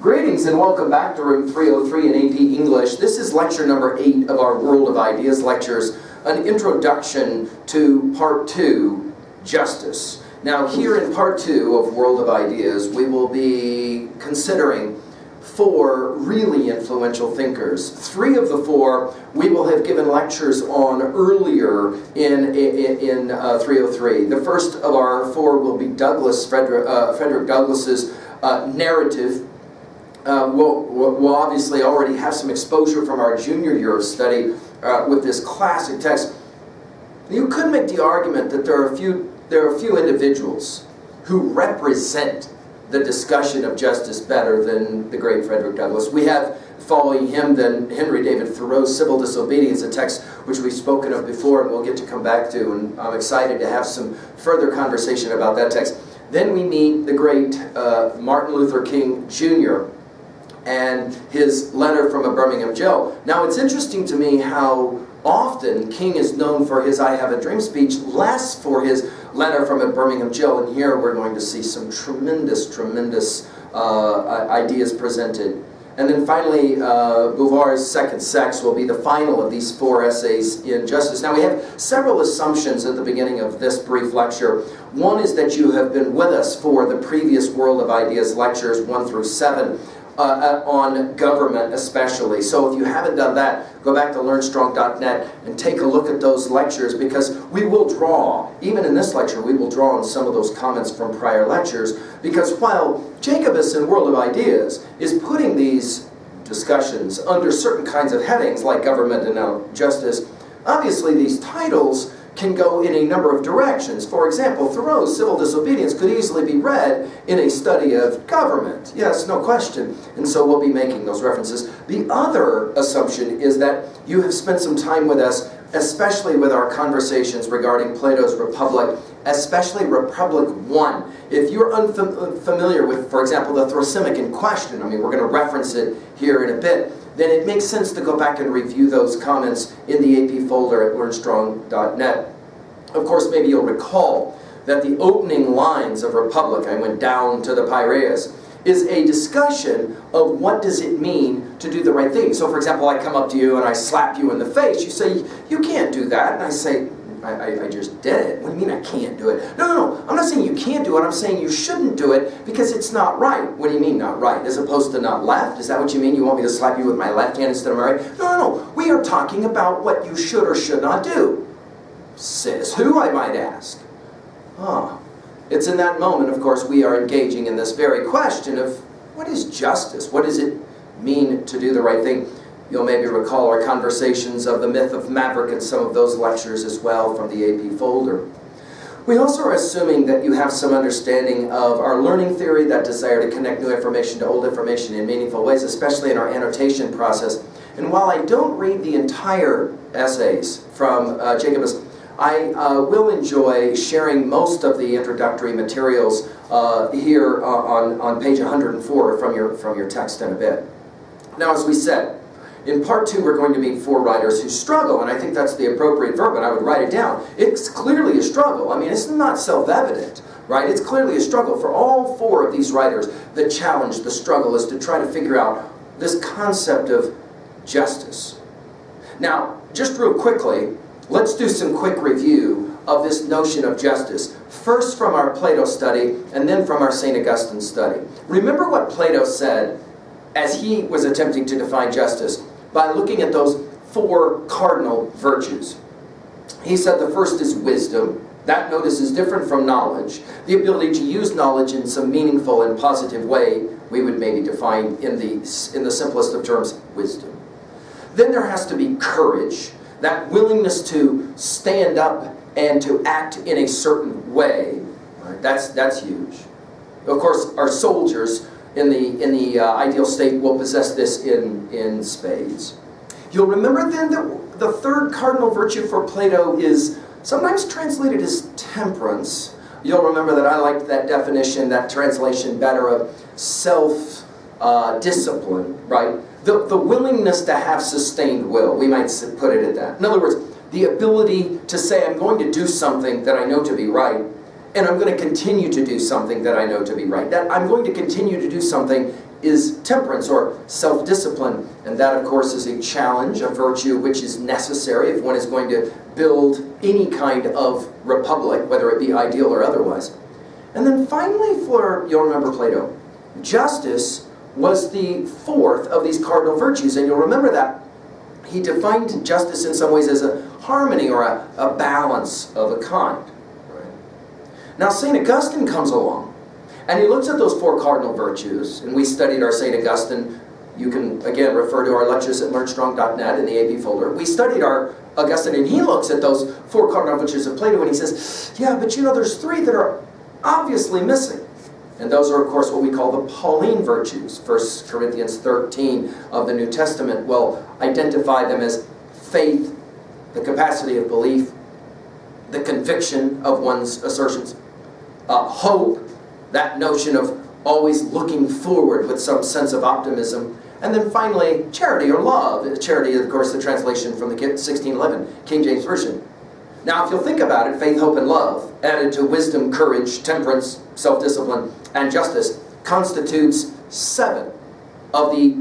Greetings and welcome back to room 303 in AP English. This is lecture number 8 of our World of Ideas lectures, an introduction to part 2, justice. Now here in part 2 of World of Ideas, we will be considering 4 really influential thinkers. 3 of the 4 we will have given lectures on earlier in 303. The first of our 4 will be Frederick Douglass's narrative. We'll obviously already have some exposure from our junior year of study with this classic text. You could make the argument that there are a few individuals who represent the discussion of justice better than the great Frederick Douglass. We have, following him, then Henry David Thoreau's Civil Disobedience, a text which we've spoken of before and we'll get to come back to, and I'm excited to have some further conversation about that text. Then we meet the great Martin Luther King Jr. and his letter from a Birmingham jail. Now it's interesting to me how often King is known for his I Have a Dream speech, less for his letter from a Birmingham jail, and here we're going to see some tremendous ideas presented. And then finally, Beauvoir's Second Sex will be the final of these 4 essays in justice. Now we have several assumptions at the beginning of this brief lecture. One is that you have been with us for the previous World of Ideas lectures 1 through 7. On government especially. So if you haven't done that, go back to learnstrong.net and take a look at those lectures, because we will draw, even in this lecture, we will draw on some of those comments from prior lectures, because while Jacobus in World of Ideas is putting these discussions under certain kinds of headings like government and now justice, obviously these titles can go in a number of directions. For example, Thoreau's Civil Disobedience could easily be read in a study of government. Yes, no question. And so we'll be making those references. The other assumption is that you have spent some time with us, especially with our conversations regarding Plato's Republic, especially Republic 1. If you're unfamiliar with, for example, the Thrasymach in question, I mean, we're going to reference it here in a bit, then it makes sense to go back and review those comments in the AP folder at learnstrong.net. Of course, maybe you'll recall that the opening lines of Republic, I went down to the Piraeus, is a discussion of what does it mean to do the right thing. So for example, I come up to you and I slap you in the face. You say, you can't do that. And I say, I just did it. What do you mean I can't do it? No, I'm not saying you can't do it. I'm saying you shouldn't do it because it's not right. What do you mean not right? As opposed to not left? Is that what you mean? You want me to slap you with my left hand instead of my right? No. We are talking about what you should or should not do. Says who, I might ask? It's in that moment, of course, we are engaging in this very question of what is justice? What does it mean to do the right thing? You'll maybe recall our conversations of the myth of Maverick and some of those lectures as well from the AP folder. We also are assuming that you have some understanding of our learning theory, that desire to connect new information to old information in meaningful ways, especially in our annotation process. And while I don't read the entire essays from Jacobus, I will enjoy sharing most of the introductory materials here on page 104 from your text in a bit. Now, as we said, in part 2, we're going to meet 4 writers who struggle, and I think that's the appropriate verb, and I would write it down. It's clearly a struggle. I mean, it's not self-evident, right? It's clearly a struggle for all 4 of these writers. The challenge, the struggle, is to try to figure out this concept of justice. Now, just real quickly, let's do some quick review of this notion of justice. First from our Plato study, and then from our St. Augustine study. Remember what Plato said as he was attempting to define justice by looking at those 4 cardinal virtues. He said the first is wisdom. That, notice, is different from knowledge. The ability to use knowledge in some meaningful and positive way, we would maybe define in the simplest of terms, wisdom. Then there has to be courage. That willingness to stand up and to act in a certain way. Right? That's huge. Of course, our soldiers in the ideal state will possess this in spades. You'll remember then that the third cardinal virtue for Plato is sometimes translated as temperance. You'll remember that I liked that definition, that translation better, of self-discipline, right? The willingness to have sustained will, we might put it at that. In other words, the ability to say, I'm going to do something that I know to be right, and I'm going to continue to do something that I know to be right. That I'm going to continue to do something is temperance, or self-discipline. And that, of course, is a challenge, a virtue which is necessary if one is going to build any kind of republic, whether it be ideal or otherwise. And then finally, you'll remember Plato, justice was the fourth of these cardinal virtues. And you'll remember that he defined justice in some ways as a harmony or a balance of a kind. Right? Now, St. Augustine comes along, and he looks at those four cardinal virtues, and we studied our St. Augustine. You can, again, refer to our lectures at learnstrong.net in the AP folder. We studied our Augustine, and he looks at those four cardinal virtues of Plato, and he says, yeah, but you know, there's three that are obviously missing. And those are, of course, what we call the Pauline virtues. 1 Corinthians 13 of the New Testament will identify them as faith, the capacity of belief, the conviction of one's assertions, hope, that notion of always looking forward with some sense of optimism, and then finally, charity or love. Charity, of course, the translation from the 1611 King James Version. Now, if you'll think about it, faith, hope, and love, added to wisdom, courage, temperance, self-discipline, and justice, constitutes 7 of the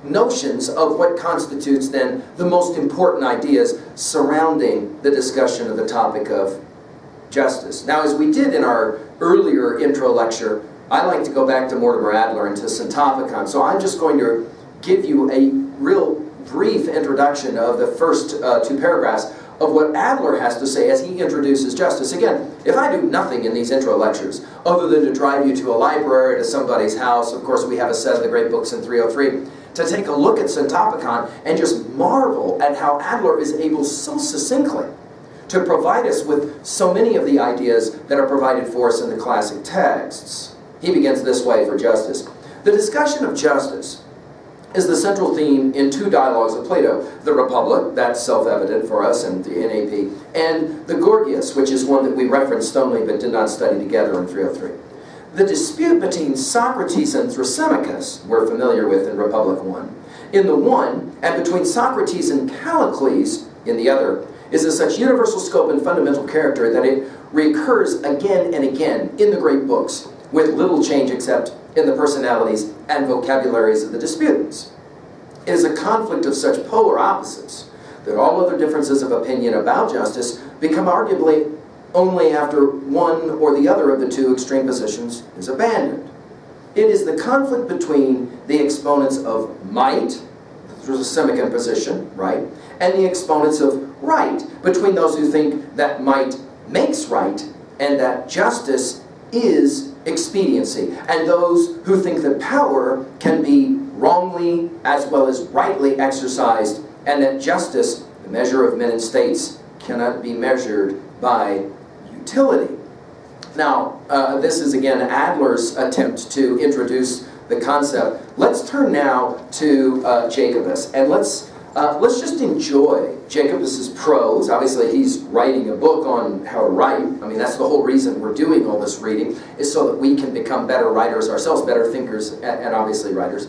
notions of what constitutes then the most important ideas surrounding the discussion of the topic of justice. Now, as we did in our earlier intro lecture, I like to go back to Mortimer Adler and to Syntopicon, so I'm just going to give you a real brief introduction of the first 2 paragraphs of what Adler has to say as he introduces justice. Again, if I do nothing in these intro lectures other than to drive you to a library, to somebody's house, of course we have a set of the great books in 303, to take a look at Syntopicon and just marvel at how Adler is able so succinctly to provide us with so many of the ideas that are provided for us in the classic texts. He begins this way for justice. The discussion of justice is the central theme in 2 dialogues of Plato. The Republic, that's self-evident for us in the NAP, and the Gorgias, which is one that we referenced only but did not study together in 303. The dispute between Socrates and Thrasymachus, we're familiar with in Republic 1, in the one, and between Socrates and Callicles in the other, is of such universal scope and fundamental character that it recurs again and again in the great books, with little change except in the personalities and vocabularies of the disputants. It is a conflict of such polar opposites that all other differences of opinion about justice become arguably only after one or the other of the 2 extreme positions is abandoned. It is the conflict between the exponents of might, the Thrasymachus position, right, and the exponents of right, between those who think that might makes right and that justice is expediency, and those who think that power can be wrongly as well as rightly exercised, and that justice, the measure of men and states, cannot be measured by utility. Now, this is again Adler's attempt to introduce the concept. Let's turn now to Jacobus, and let's just enjoy Jacobus's prose. Obviously, he's writing a book on how to write. I mean, that's the whole reason we're doing all this reading, is so that we can become better writers ourselves, better thinkers, and obviously writers.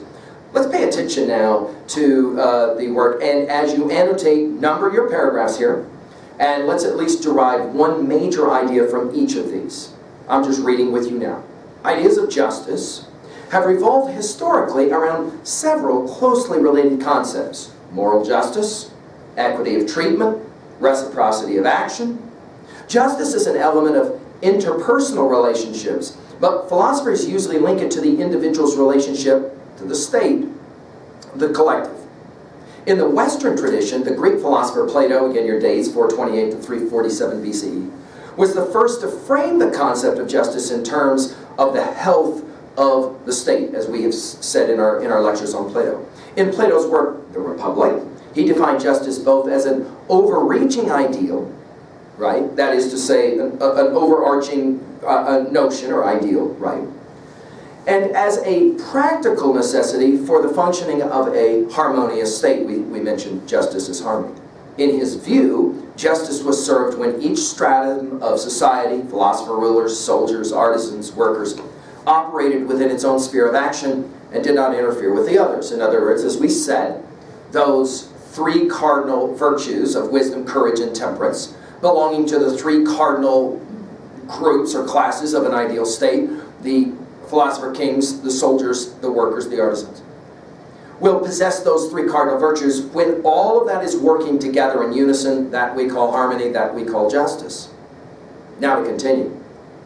Let's pay attention now to the work, and as you annotate, number your paragraphs here, and let's at least derive one major idea from each of these. I'm just reading with you now. Ideas of justice have revolved historically around several closely related concepts: moral justice, equity of treatment, reciprocity of action. Justice is an element of interpersonal relationships, but philosophers usually link it to the individual's relationship to the state, the collective. In the Western tradition, the Greek philosopher Plato, again your dates, 428 to 347 BCE, was the first to frame the concept of justice in terms of the health of the state, as we have said in our lectures on Plato. In Plato's work, The Republic, he defined justice both as an overreaching ideal, right? That is to say, an overarching notion or ideal, right? And as a practical necessity for the functioning of a harmonious state. We mentioned justice as harmony. In his view, justice was served when each stratum of society, philosopher, rulers, soldiers, artisans, workers, operated within its own sphere of action and did not interfere with the others. In other words, as we said, those 3 cardinal virtues of wisdom, courage, and temperance, belonging to the 3 cardinal groups or classes of an ideal state, the The philosopher kings, the soldiers, the workers, the artisans, will possess those three cardinal virtues when all of that is working together in unison. That we call harmony, that we call justice. Now to continue.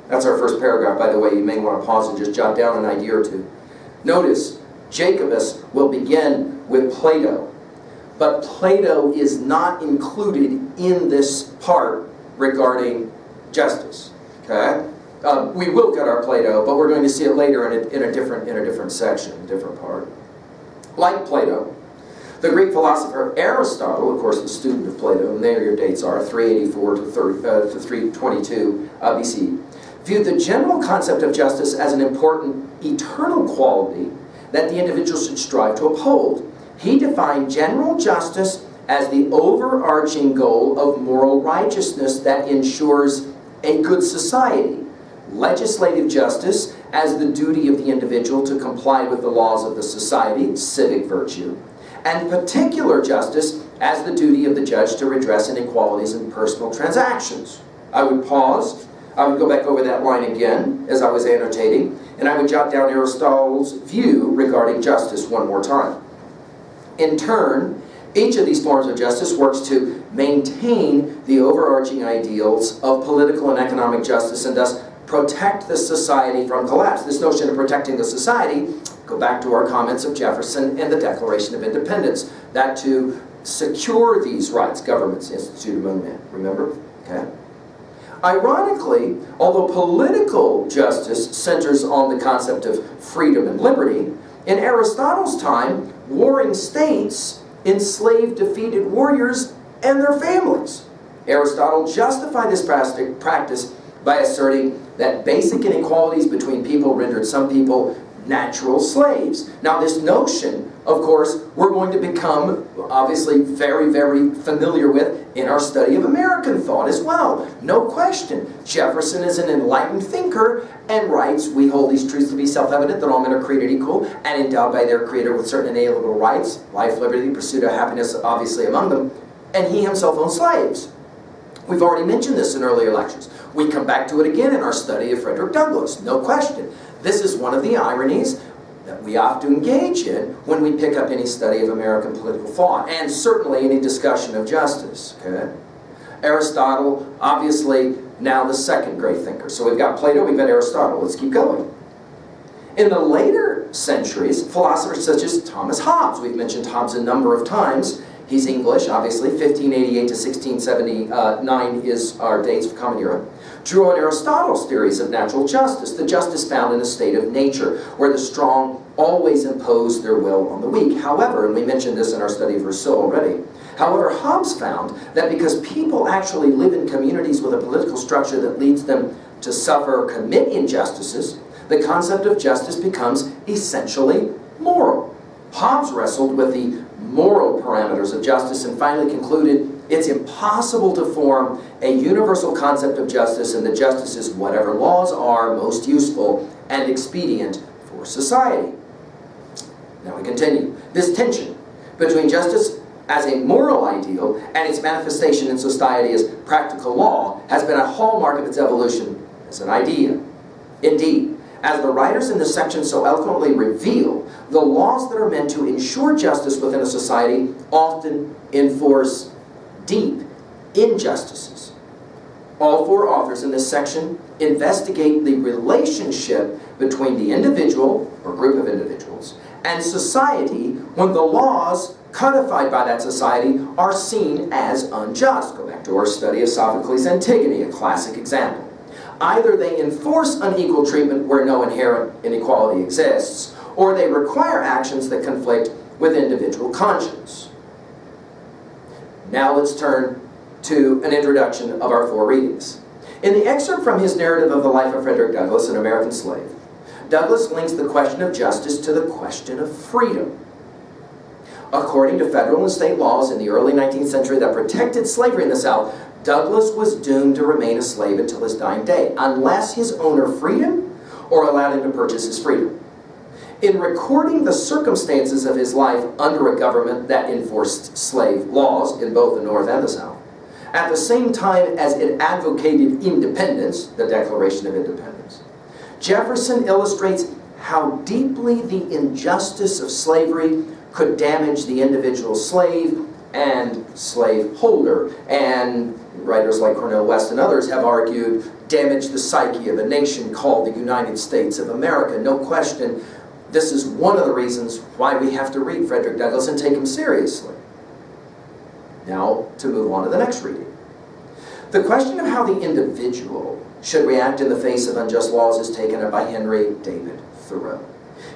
That's our first paragraph, by the way. You may want to pause and just jot down an idea or two. Notice, Jacobus will begin with Plato, but Plato is not included in this part regarding justice. Okay? We will get our Plato, but we're going to see it later in a different section, a different part. Like Plato, the Greek philosopher Aristotle, of course the student of Plato, and there your dates are, 384 to 322 BC, viewed the general concept of justice as an important eternal quality that the individual should strive to uphold. He defined general justice as the overarching goal of moral righteousness that ensures a good society, legislative justice as the duty of the individual to comply with the laws of the society, civic virtue, and particular justice as the duty of the judge to redress inequalities in personal transactions. I would pause, I would go back over that line again as I was annotating, and I would jot down Aristotle's view regarding justice one more time. In turn, each of these forms of justice works to maintain the overarching ideals of political and economic justice and thus protect the society from collapse. This notion of protecting the society, go back to our comments of Jefferson and the Declaration of Independence, that to secure these rights, governments institute among men. Remember? Okay. Ironically, although political justice centers on the concept of freedom and liberty, in Aristotle's time, warring states enslaved defeated warriors and their families. Aristotle justified this practice by asserting that basic inequalities between people rendered some people natural slaves. Now this notion, of course, we're going to become obviously very, very familiar with in our study of American thought as well. No question. Jefferson is an enlightened thinker and writes, we hold these truths to be self-evident, that all men are created equal and endowed by their Creator with certain inalienable rights, life, liberty, pursuit of happiness, obviously among them, and he himself owned slaves. We've already mentioned this in earlier lectures. We come back to it again in our study of Frederick Douglass, no question. This is one of the ironies that we have to engage in when we pick up any study of American political thought, and certainly any discussion of justice. Okay? Aristotle, obviously, now the second great thinker. So we've got Plato, we've got Aristotle. Let's keep going. In the later centuries, philosophers such as Thomas Hobbes, we've mentioned Hobbes a number of times. He's English, obviously. 1588 to 1679 is our dates of Common Era. Drew on Aristotle's theories of natural justice, the justice found in a state of nature, where the strong always impose their will on the weak. However, and we mentioned this in our study of Rousseau already, however, Hobbes found that because people actually live in communities with a political structure that leads them to suffer or commit injustices, the concept of justice becomes essentially moral. Hobbes wrestled with the moral parameters of justice and finally concluded it's impossible to form a universal concept of justice, and that justice is whatever laws are most useful and expedient for society. Now we continue. This tension between justice as a moral ideal and its manifestation in society as practical law has been a hallmark of its evolution as an idea. Indeed, as the writers in this section so eloquently reveal, the laws that are meant to ensure justice within a society often enforce deep injustices. All four authors in this section investigate the relationship between the individual or group of individuals and society when the laws codified by that society are seen as unjust. Go back to our study of Sophocles' Antigone, a classic example. Either they enforce unequal treatment where no inherent inequality exists, or they require actions that conflict with individual conscience. Now let's turn to an introduction of our four readings. In the excerpt from his narrative of the life of Frederick Douglass, an American slave, Douglass links the question of justice to the question of freedom. According to federal and state laws in the early 19th century that protected slavery in the South, Douglass was doomed to remain a slave until his dying day, unless his owner freed him or allowed him to purchase his freedom. In recording the circumstances of his life under a government that enforced slave laws in both the North and the South, at the same time as it advocated independence, the Declaration of Independence, Jefferson illustrates how deeply the injustice of slavery could damage the individual slave and slaveholder. And writers like Cornel West and others have argued damage the psyche of a nation called the United States of America. No question, this is one of the reasons why we have to read Frederick Douglass and take him seriously. Now, to move on to the next reading. The question of how the individual should react in the face of unjust laws is taken up by Henry David Thoreau.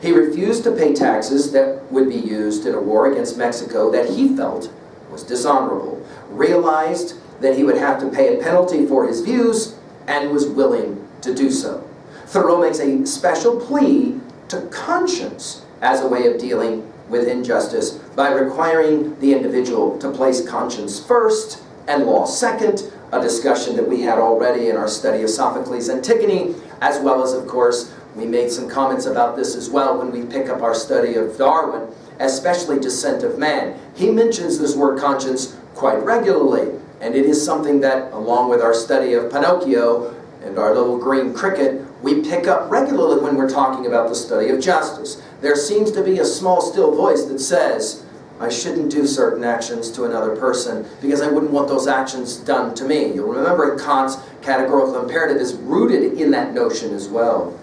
He refused to pay taxes that would be used in a war against Mexico that he felt was dishonorable, realized that he would have to pay a penalty for his views, and was willing to do so. Thoreau makes a special plea to conscience as a way of dealing with injustice by requiring the individual to place conscience first and law second, a discussion that we had already in our study of Sophocles' Antigone, as well as, of course, we made some comments about this as well when we pick up our study of Darwin, especially Descent of Man. He mentions this word conscience quite regularly, and it is something that, along with our study of Pinocchio and our little green cricket, we pick up regularly when we're talking about the study of justice. There seems to be a small, still voice that says, I shouldn't do certain actions to another person because I wouldn't want those actions done to me. You'll remember Kant's categorical imperative is rooted in that notion as well.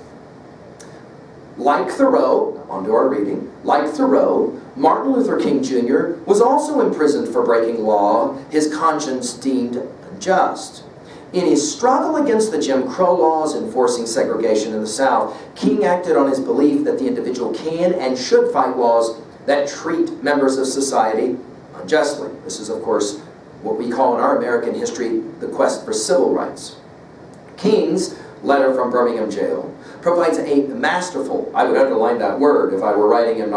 Like Thoreau, on to our reading, like Thoreau, Martin Luther King Jr. was also imprisoned for breaking law his conscience deemed unjust. In his struggle against the Jim Crow laws enforcing segregation in the South, King acted on his belief that the individual can and should fight laws that treat members of society unjustly. This is, of course, what we call in our American history the quest for civil rights. King's letter from Birmingham jail provides a masterful, I would underline that word if I were writing in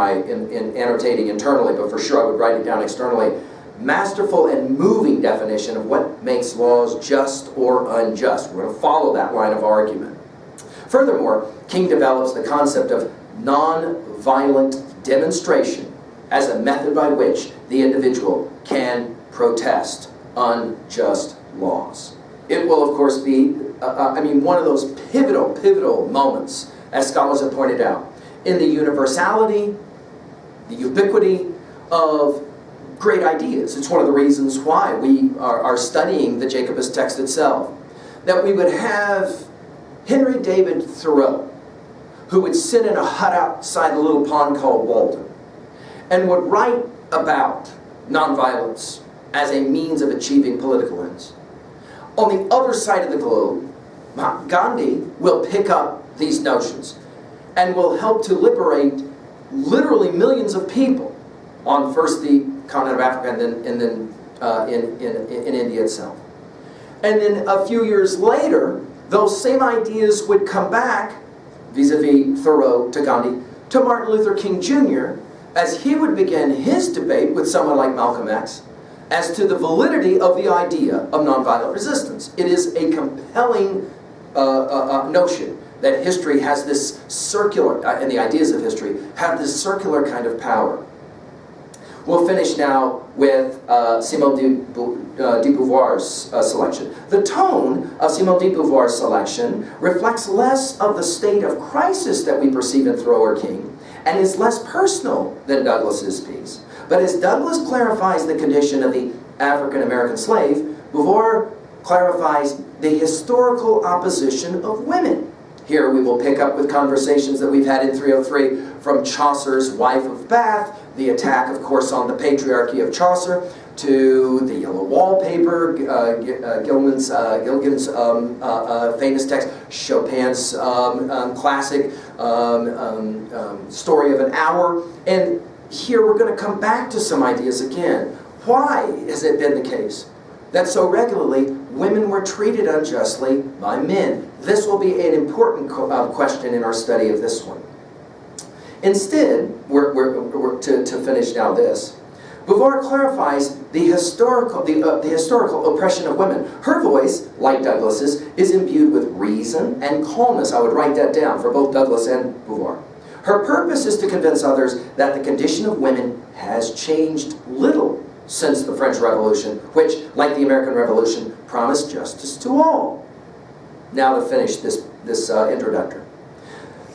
annotating internally, but for sure I would write it down externally, masterful and moving definition of what makes laws just or unjust. We're going to follow that line of argument. Furthermore, King develops the concept of non-violent demonstration as a method by which the individual can protest unjust laws. It will, of course, be one of those pivotal moments, as scholars have pointed out, in the universality, the ubiquity of great ideas. It's one of the reasons why we are studying the Jacobus text itself. That we would have Henry David Thoreau, who would sit in a hut outside a little pond called Walden, and would write about nonviolence as a means of achieving political ends. On the other side of the globe, Gandhi will pick up these notions and will help to liberate literally millions of people on first the continent of Africa and then in India itself. And then a few years later, those same ideas would come back, vis-a-vis Thoreau to Gandhi, to Martin Luther King Jr., as he would begin his debate with someone like Malcolm X as to the validity of the idea of nonviolent resistance. It is a compelling notion that history has this circular, and the ideas of history have this circular kind of power. We'll finish now with Simone de Beauvoir's selection. The tone of Simone de Beauvoir's selection reflects less of the state of crisis that we perceive in Thoreau or King, and is less personal than Douglass's piece. But as Douglass clarifies the condition of the African-American slave, Beauvoir clarifies the historical opposition of women. Here we will pick up with conversations that we've had in 303 from Chaucer's Wife of Bath, the attack, of course, on the patriarchy of Chaucer, to the Yellow Wallpaper, Gilgan's famous text, Chopin's classic Story of an Hour. And here we're going to come back to some ideas again. Why has it been the case that so regularly women were treated unjustly by men? This will be an important question in our study of this one. Instead, to finish now this, Beauvoir clarifies the historical oppression of women. Her voice, like Douglass's, is imbued with reason and calmness. I would write that down for both Douglass and Beauvoir. Her purpose is to convince others that the condition of women has changed little since the French Revolution, which, like the American Revolution, promised justice to all. Now to finish this introductory.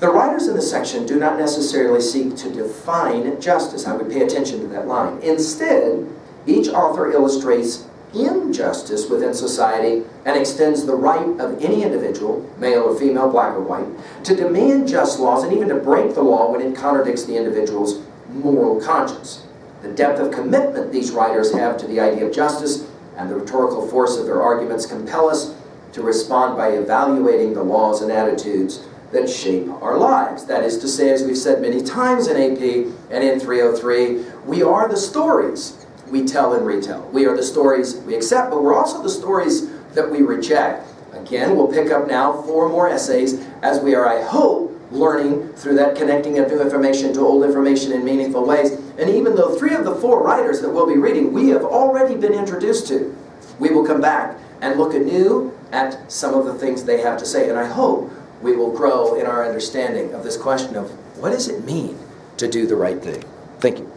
The writers in this section do not necessarily seek to define justice. I would pay attention to that line. Instead, each author illustrates injustice within society and extends the right of any individual, male or female, black or white, to demand just laws and even to break the law when it contradicts the individual's moral conscience. The depth of commitment these writers have to the idea of justice and the rhetorical force of their arguments compel us to respond by evaluating the laws and attitudes that shape our lives. That is to say, as we've said many times in AP and in 303, we are the stories we tell and retell. We are the stories we accept, but we're also the stories that we reject. Again, we'll pick up now 4 more essays as we are, I hope, learning through that connecting of new information to old information in meaningful ways. And even though 3 of the 4 writers that we'll be reading, we have already been introduced to, we will come back and look anew at some of the things they have to say. And I hope we will grow in our understanding of this question of what does it mean to do the right thing? Thank you.